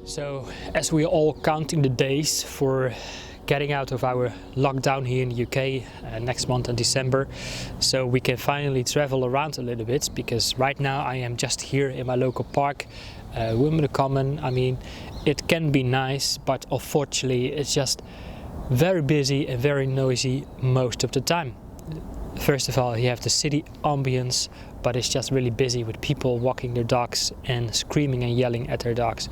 So, as we are all counting the days for getting out of our lockdown here in the UK next month in December, so we can finally travel around a little bit, because right now I am just here in my local park, Wimbledon Common. I mean, it can be nice, but unfortunately it's just very busy and very noisy most of the time. First of all, you have the city ambience, but it's just really busy with people walking their dogs and screaming and yelling at their dogs,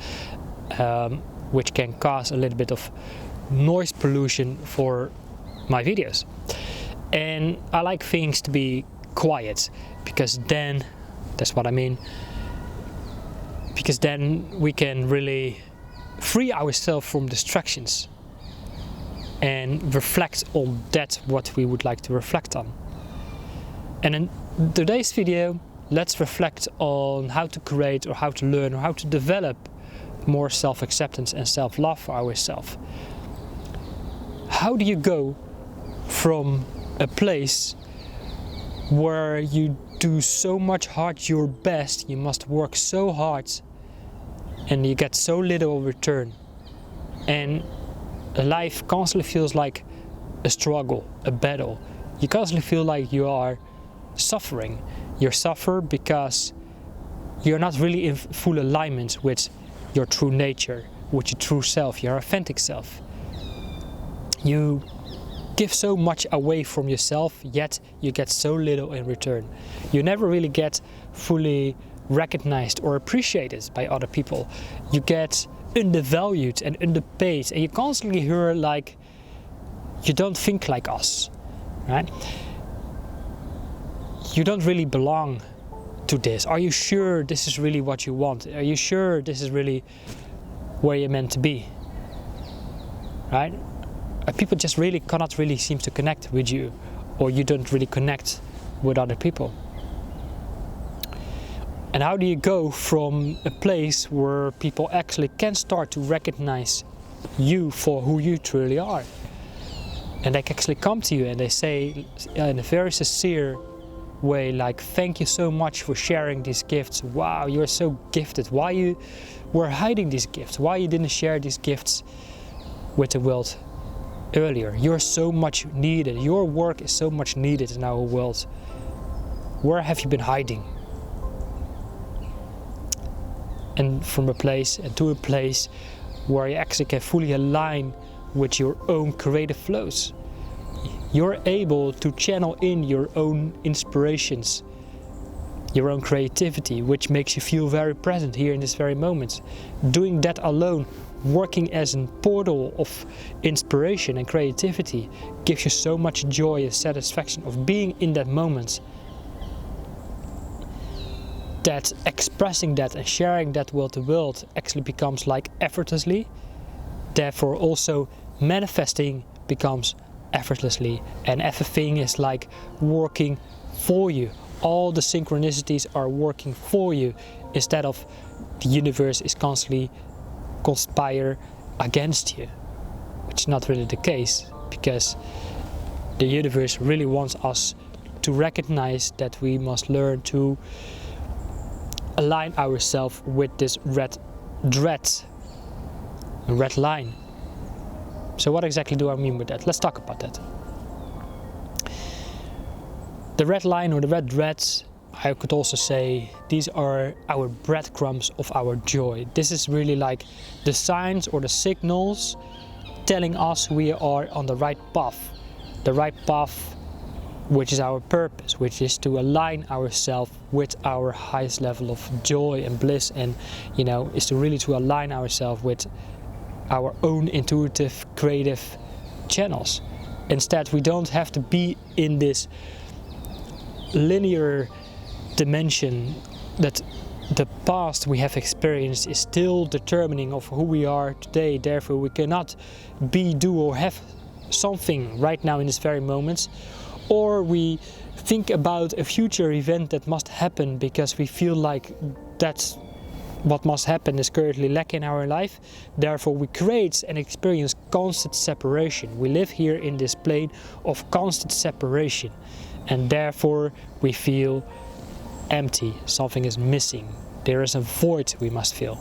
which can cause a little bit of noise pollution for my videos. And I like things to be quiet, because then, that's what I mean, because then we can really free ourselves from distractions and reflect on that what we would like to reflect on. And in today's video, let's reflect on how to create or how to learn or how to develop more self-acceptance and self-love for ourselves. How do you go from a place where you do so much hard your best, you must work so hard, and you get so little return, and life constantly feels like a struggle, a battle. You constantly feel like you are suffering. You suffer because you're not really in full alignment with your true nature, with your true self, your authentic self. You give so much away from yourself, yet you get so little in return. You never really get fully recognized or appreciated by other people. You get undervalued and underpaid, and you constantly hear like, you don't think like us, right? You don't really belong to this. Are you sure this is really what you want? Are you sure this is really where you're meant to be, right? People just really cannot really seem to connect with you, or you don't really connect with other people. And how do you go from a place where people actually can start to recognize you for who you truly are, and they can actually come to you and they say in a very sincere way, like, thank you so much for sharing these gifts. Wow, you're so gifted. Why you were hiding these gifts? Why you didn't share these gifts with the world earlier? You're so much needed. Your work is so much needed in our world. Where have you been hiding? And from a place and to a place where you actually can fully align with your own creative flows. You're able to channel in your own inspirations, your own creativity, which makes you feel very present here in this very moment. Doing that alone, working as a portal of inspiration and creativity, gives you so much joy and satisfaction of being in that moment, that expressing that and sharing that with the world actually becomes like effortlessly. Therefore also manifesting becomes effortlessly, and everything is like working for you. All the synchronicities are working for you, instead of the universe is constantly conspire against you, which is not really the case, because the universe really wants us to recognize that we must learn to align ourselves with this red line. So what exactly do I mean with that? Let's talk about that. The red line, or the red threads, I could also say, these are our breadcrumbs of our joy. This is really like the signs or the signals telling us we are on the right path. The right path, which is our purpose, which is to align ourselves with our highest level of joy and bliss, and is to really to align ourselves with our own intuitive, creative channels. Instead, we don't have to be in this linear dimension that the past we have experienced is still determining of who we are today. Therefore, we cannot be, do, or have something right now in this very moment, or we think about a future event that must happen because we feel like that's what must happen is currently lacking in our life. Therefore we create and experience constant separation. We live here in this plane of constant separation, and therefore we feel empty. Something is missing. There is a void we must fill.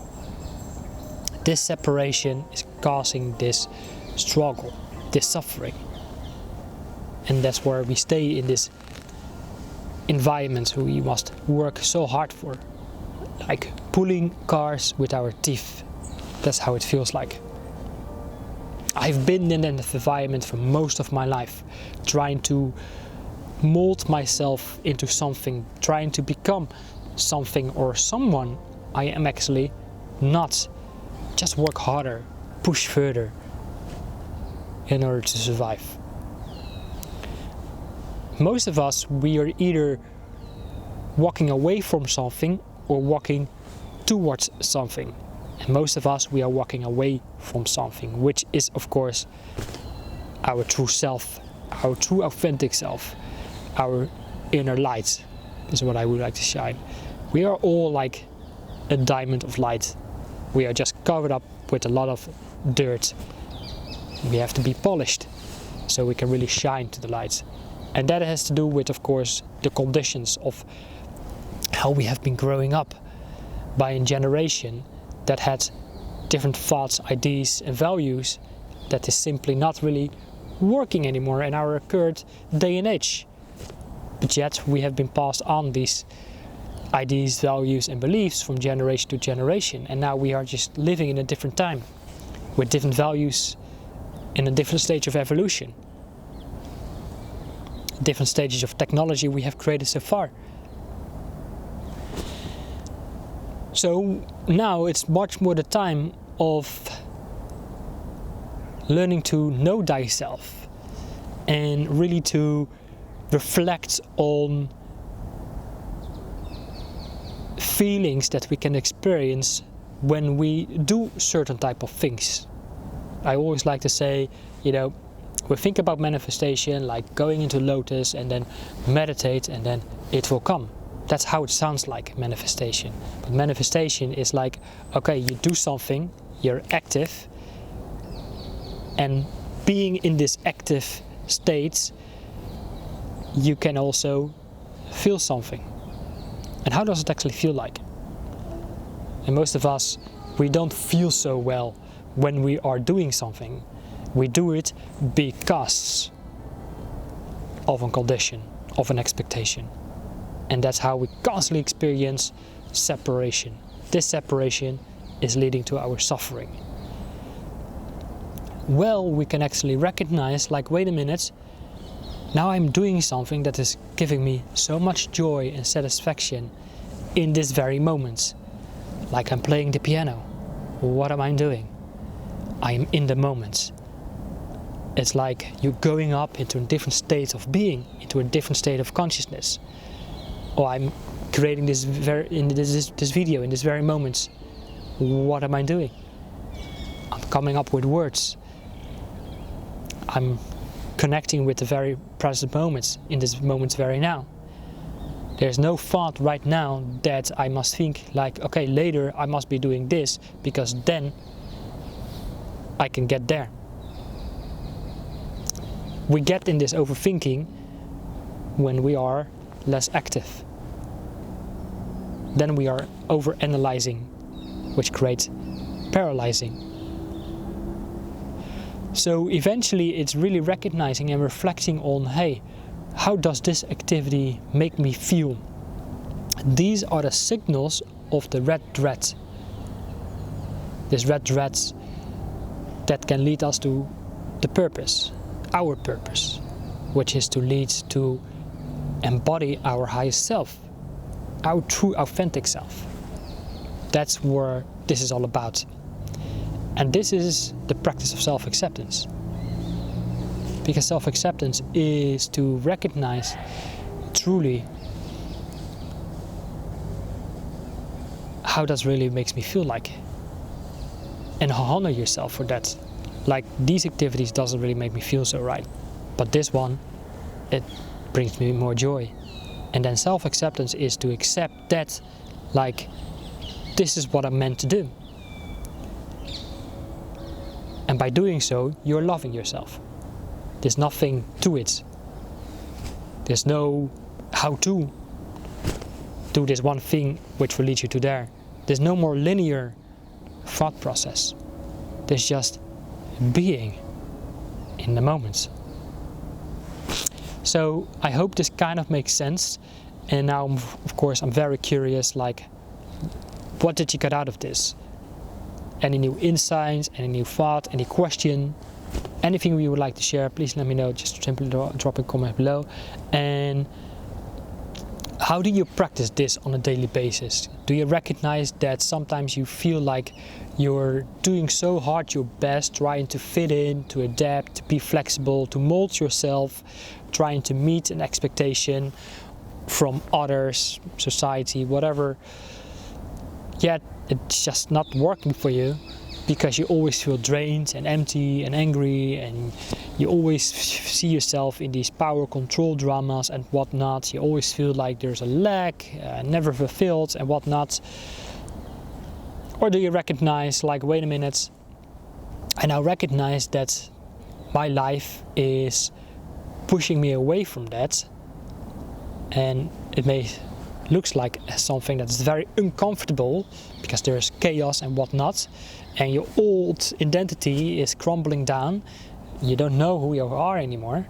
This separation is causing this struggle, this suffering. And that's where we stay in this environment we must work so hard for. Like pulling cars with our teeth. That's how it feels like. I've been in that environment for most of my life, trying to mold myself into something, trying to become something or someone I am actually not. Just work harder, push further in order to survive. Most of us, we are either walking away from something or walking towards something. And most of us, we are walking away from something, which is of course our true self, our true authentic self, our inner light is what I would like to shine. We are all like a diamond of light. We are just covered up with a lot of dirt. We have to be polished so we can really shine to the light. And that has to do with, of course, the conditions of how we have been growing up by a generation that had different thoughts, ideas and values that is simply not really working anymore in our current day and age. But yet we have been passed on these ideas, values and beliefs from generation to generation, and now we are just living in a different time with different values in a different stage of evolution, different stages of technology we have created so far. So now it's much more the time of learning to know thyself and really to reflect on feelings that we can experience when we do certain type of things. I always like to say, we think about manifestation like going into lotus and then meditate and then it will come. That's how it sounds like, manifestation. But manifestation is like, okay, you do something, you're active, and being in this active state, you can also feel something. And how does it actually feel like? And most of us, we don't feel so well when we are doing something. We do it because of a condition, of an expectation. And that's how we constantly experience separation. This separation is leading to our suffering. Well, we can actually recognize, like, wait a minute, now I'm doing something that is giving me so much joy and satisfaction in this very moment. Like I'm playing the piano. What am I doing? I'm in the moment. It's like you're going up into a different state of being, into a different state of consciousness. Or I'm creating this video in this very moment. What am I doing? I'm coming up with words. I'm connecting with the very present moments, in this moment very now. There's no thought right now that I must think like, okay, later I must be doing this because then I can get there. We get in this overthinking when we are less active. Then we are overanalyzing, which creates paralyzing. So eventually it's really recognizing and reflecting on, hey, how does this activity make me feel? These are the signals of the red thread. This red thread that can lead us to the purpose, our purpose, which is to lead to embody our highest self, our true authentic self. That's where this is all about. And this is the practice of self-acceptance. Because self-acceptance is to recognize truly how that really makes me feel like. And honor yourself for that. Like, these activities doesn't really make me feel so right. But this one, it brings me more joy. And then self-acceptance is to accept that, like, this is what I'm meant to do. And by doing so, you're loving yourself. There's nothing to it. There's no how to do this one thing which will lead you to there. There's no more linear thought process. There's just being in the moment. So I hope this kind of makes sense. And now, of course, I'm very curious, like, what did you get out of this? Any new insights, any new thought, any question, anything you would like to share, please let me know. Just simply drop a comment below. And how do you practice this on a daily basis? Do you recognize that sometimes you feel like you're doing so hard your best, trying to fit in, to adapt, to be flexible, to mold yourself, trying to meet an expectation from others, society, whatever, yet it's just not working for you because you always feel drained and empty and angry, and you always see yourself in these power control dramas and whatnot. You always feel like there's a lack, never fulfilled and whatnot. Or do you recognize, like, wait a minute, I now recognize that my life is pushing me away from that, and it looks like something that's very uncomfortable because there's chaos and whatnot, and your old identity is crumbling down. You don't know who you are anymore.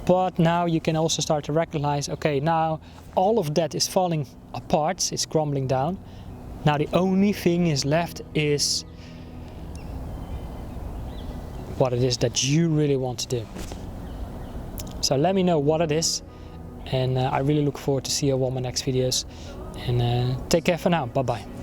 But now you can also start to recognize, okay, now all of that is falling apart, it's crumbling down. Now the only thing is left is what it is that you really want to do. So let me know what it is, and I really look forward to see you on my next videos. And take care for now. Bye bye.